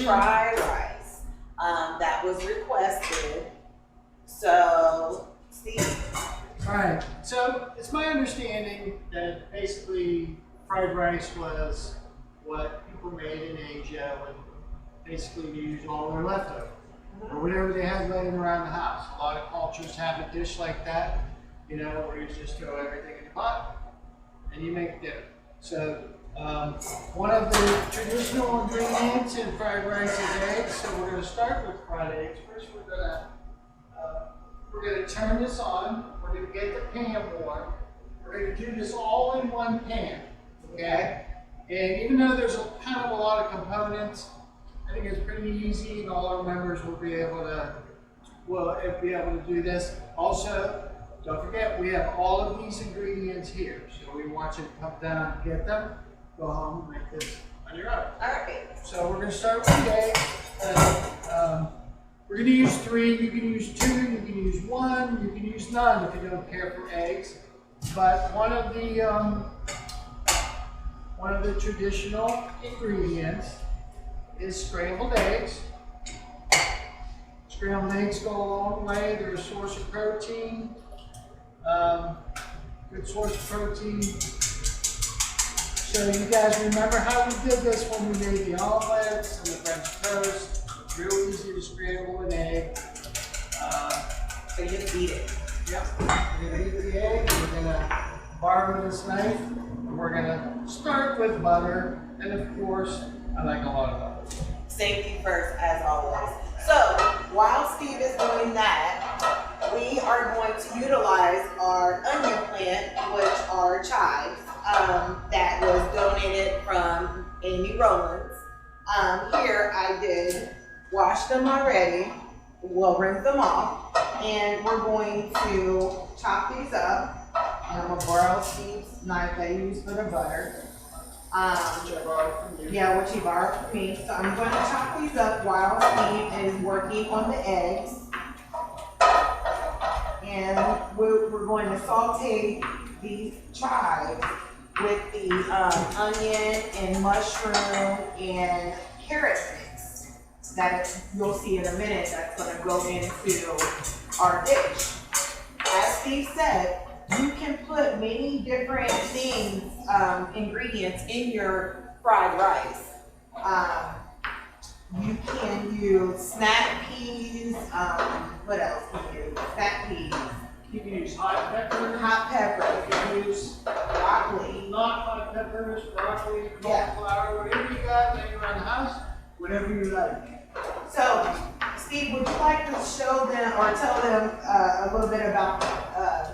fried rice that was requested. So, Steve. All right. So it's my understanding that basically fried rice was what people made in Asia when basically they used all their leftovers or whatever they had laying around the house. A lot of cultures have a dish like that, you know, where you just throw everything in the pot and you make dinner. So one of the traditional ingredients in fried rice is eggs. So we're going to start with fried eggs. First, we're going to turn this on. We're going to get the pan warm. We're going to do this all in one pan, okay? And even though there's kind of a lot of components, I think it's pretty easy, and all our members will be able to do this. Also, don't forget, we have all of these ingredients here. So we want you to come down and get them. Go home and make this on your own. All right. So we're going to start with the eggs. We're going to use 3. You can use 2. You can use 1. You can use none if you don't care for eggs. But one of the traditional ingredients is scrambled eggs. Scrambled eggs go a long way. They're a source of protein. Good source of protein. So you guys remember how we did this when we made the omelets and the French toast. It's real easy to scramble an egg. So you just beat it. Yep. We're going to beat the egg. We're going to borrow this knife. And we're going to start with butter. And of course, I like a lot of butter. Safety first, as always. So while Steve is doing that, we are going to utilize our onion plant, which are chives, that was donated from Amy Rowlands. Here I did wash them already. We'll rinse them off, and we're going to chop these up. And I'm gonna borrow Steve's knife I use for the butter. Yeah, which he borrowed from me. So I'm going to chop these up while Steve is working on the eggs. And we're going to saute these chives with the onion and mushroom and carrot mix that you'll see in a minute that's going to go into our dish. As Steve said, you can put many different things, ingredients in your fried rice. You can use snap peas. What else can you use? Snap peas. You can use hot peppers. Hot pepper. You can use Broccoli. not hot peppers, broccoli, cauliflower, whatever you got laying around the house, whatever you like. So, Steve, would you like to show them or tell them a little bit about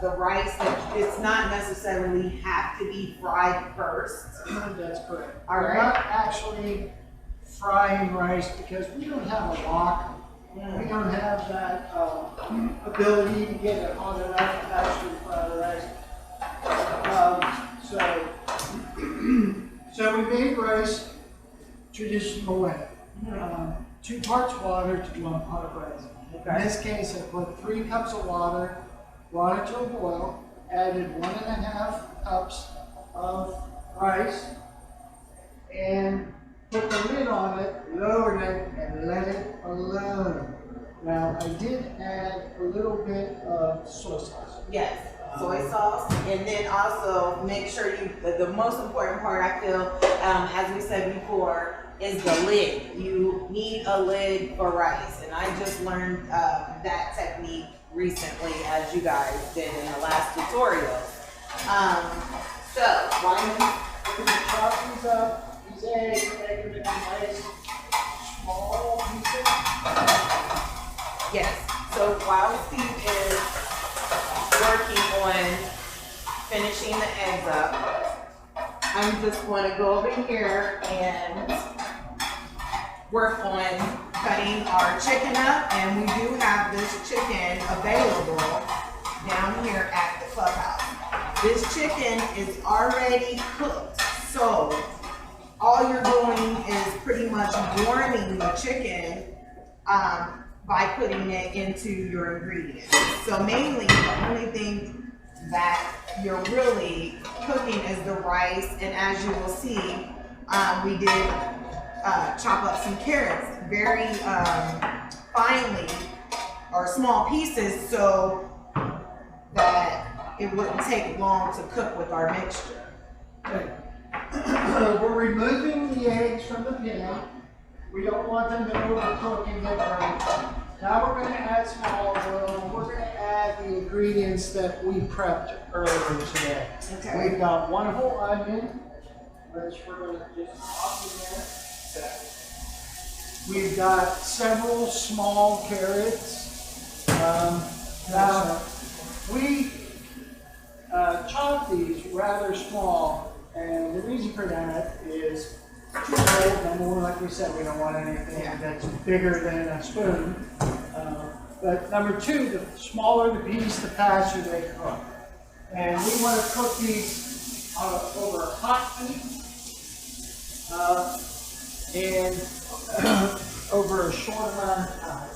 the rice? That it's not necessarily have to be fried first. That's correct. All We're right. not actually frying rice because we don't have a wok. We don't have that ability to get it hot enough to actually fry the rice. So we made rice traditional way. 2 parts water to 1 part rice. Okay. In this case, I put 3 cups of water, brought it to a boil, added 1.5 cups of rice, and put the lid on it, lowered it, and let it alone. Now, I did add a little bit of soy sauce. Yes, soy sauce, and then also make sure the most important part I feel, as we said before, is the lid. You need a lid for rice, and I just learned that technique recently, as you guys did in the last tutorial. So, We're going to chop these up, these eggs, make them into nice, small pieces. yes, so while Steve is working on finishing the eggs up, I'm just going to go over here and work on cutting our chicken up, and we do have this chicken available down here at the clubhouse. This chicken is already cooked, so all you're doing is pretty much warming the chicken by putting it into your ingredients. So mainly the only thing that you're really cooking is the rice, and as you will see, we did chop up some carrots. very finely or small pieces so that it wouldn't take long to cook with our mixture. Okay. We're removing the eggs from the pan. We don't want them to overcook and get burned. Now we're going to add some olive oil. We're going to add the ingredients that we prepped earlier today. Okay. We've got one whole onion, which we're going to just toss in there. We've got several small carrots. Now we chop these rather small, and the reason for that is too cold. Number one, like we said, we don't want anything that's bigger than a spoon. But number two, the smaller the piece, the faster they cook. And we want to cook these over a hot heat and over a short amount of time.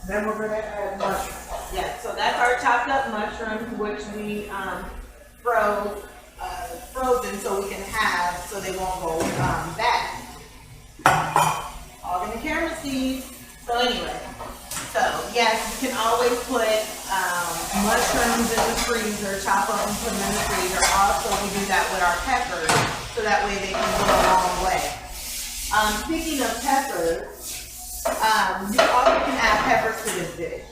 Then we're going to add mushrooms. Yeah, so that's our chopped up mushrooms, which we frozen so we can have, so they won't go bad. All in the camera sees. So anyway, so yes, you can always put mushrooms in the freezer, chop them and put them in the freezer. Also, we do that with our peppers, so that way they can go a long way. Speaking of peppers, you also can add peppers to this dish.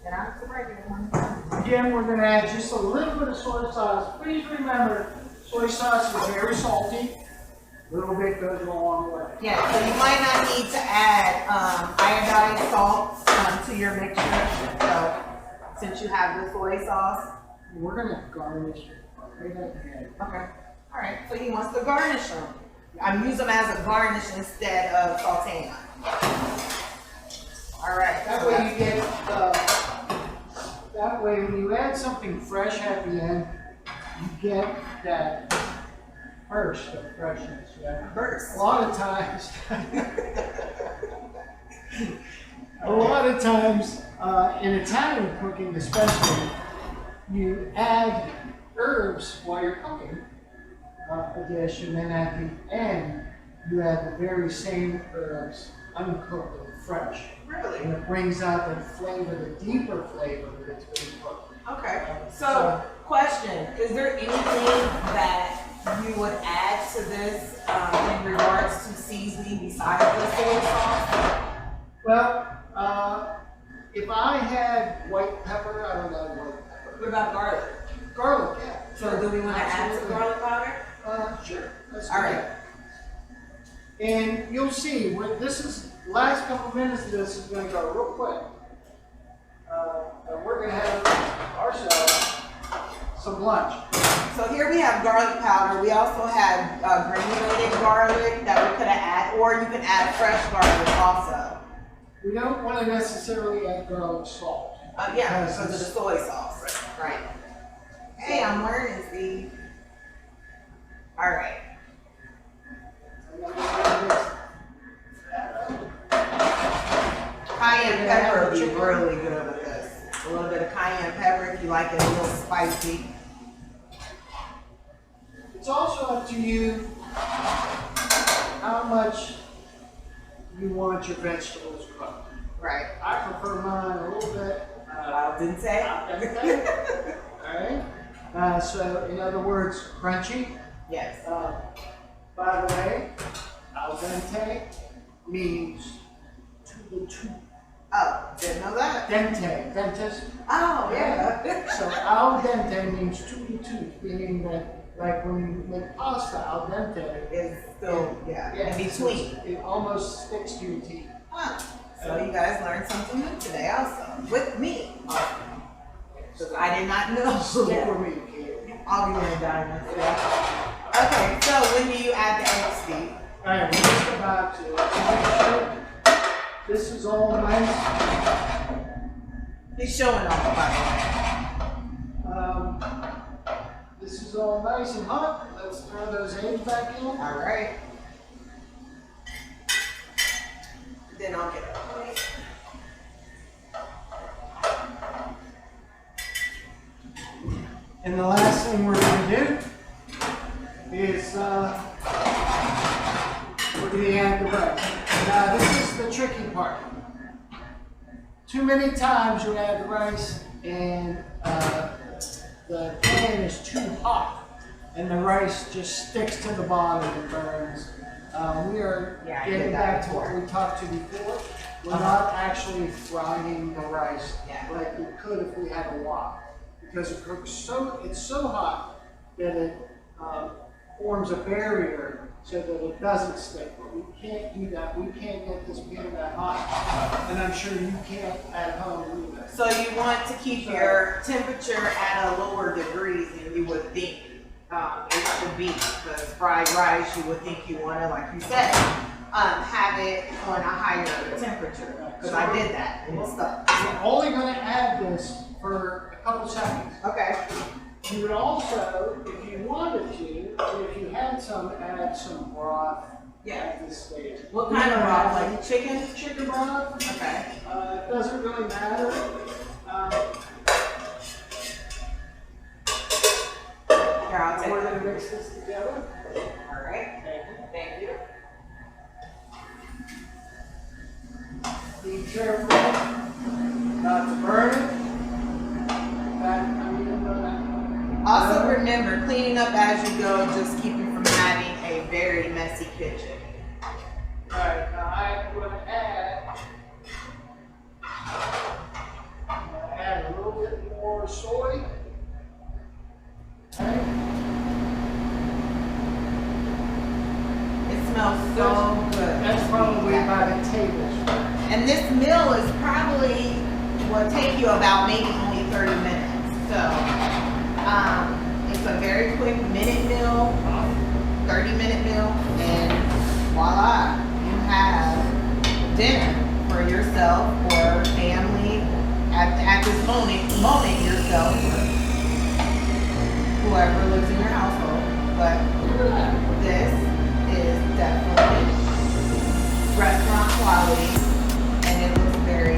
And I'm surprised you want to. Again, we're going to add just a little bit of soy sauce. Please remember, soy sauce is very salty. A little bit goes a long way. Yeah, so you might not need to add iodized salt to your mixture. So since you have the soy sauce. We're going to garnish it right at the end. Okay. All right. So he wants to garnish them. I'm using them as a garnish instead of sauteing them. All right. That way you get, that way when you add something fresh at the end, you get that burst of freshness. Yeah? Burst. A lot of times, in Italian cooking especially, you add herbs while you're cooking a dish, and then at the end, you add the very same herbs uncooked and fresh. Really? And it brings out the flavor, the deeper flavor that's been cooked. Okay. So, question: is there anything that you would add to this in regards to seasoning besides the soy sauce? Well, if I had white pepper, I don't know white pepper. What about garlic? Garlic, yeah. So, do we want to add some garlic powder? Sure. Let's All do right. that. And you'll see, this is, last couple minutes of this is going to go real quick. And we're going to have ourselves some lunch. So here we have garlic powder. We also have granulated garlic that we could add, or you can add fresh garlic also. We don't want to necessarily add garlic salt. Yeah, because of the soy sauce. Right. Hey, I'm learning, Steve. All right. Cayenne pepper would be really good with this. A little bit of cayenne pepper if you like it a little spicy. It's also up to you how much you want your vegetables cooked. Right. I prefer mine a little bit. Didn't say. All right. So, in other words, crunchy. Yes. By the way, al dente means to the tooth. Oh, didn't know that. Dente, dentist. Oh, yeah. So al dente means to the tooth, meaning that, like when you make pasta, al dente It's still, in between. It almost sticks to your teeth. Huh. So you guys learned something new today also, with me. Because I did not know. Stick with me, kid. I'll be learning diamonds. Okay, so when do you add the eggs, Steve? All right, we're just about to make sure this is all nice. He's showing off, by the way. This is all nice and hot. Let's throw those eggs back in. All right. Then I'll get a plate. And the last thing we're going to do is we're going to add the bread. Now this is the tricky too many times you add the rice and the pan is too hot and the rice just sticks to the bottom and burns. We are Yeah, I getting did that back to what before. we talked to before. We're Uh-huh. not actually frying the rice Yeah. like we could if we had a wok, because it cooks it's so hot that it forms a barrier so that it doesn't stick. But we can't do that. We can't get this pan that hot, and I'm sure you can't at home either. So you want to keep your temperature at a lower degree than you would think it should be. Because fried rice, you would think you want to, like you said, have it on a higher temperature. Because I did that and it stuck. We're only going to add this for a couple seconds. Okay. You would also, if you wanted to, if you had some, add some broth Yeah. at this stage. What kind of broth? Like chicken? Chicken broth. Okay. It doesn't really matter. Here, I'll take We're going to it. mix this together. All right. Thank you. Be careful not to burn it. Also remember, cleaning up as you go, just keep you from having a very messy kitchen. Alright, now I'm going to add a little bit more soy. Okay. It smells so good. That's probably about a tablespoon. And this meal is probably, will take you about maybe only 30 minutes. So, it's a very quick minute meal, 30-minute meal, and voila, you have dinner for yourself or family at this moment yourself or whoever lives in your household. But this is definitely restaurant quality, and it looks very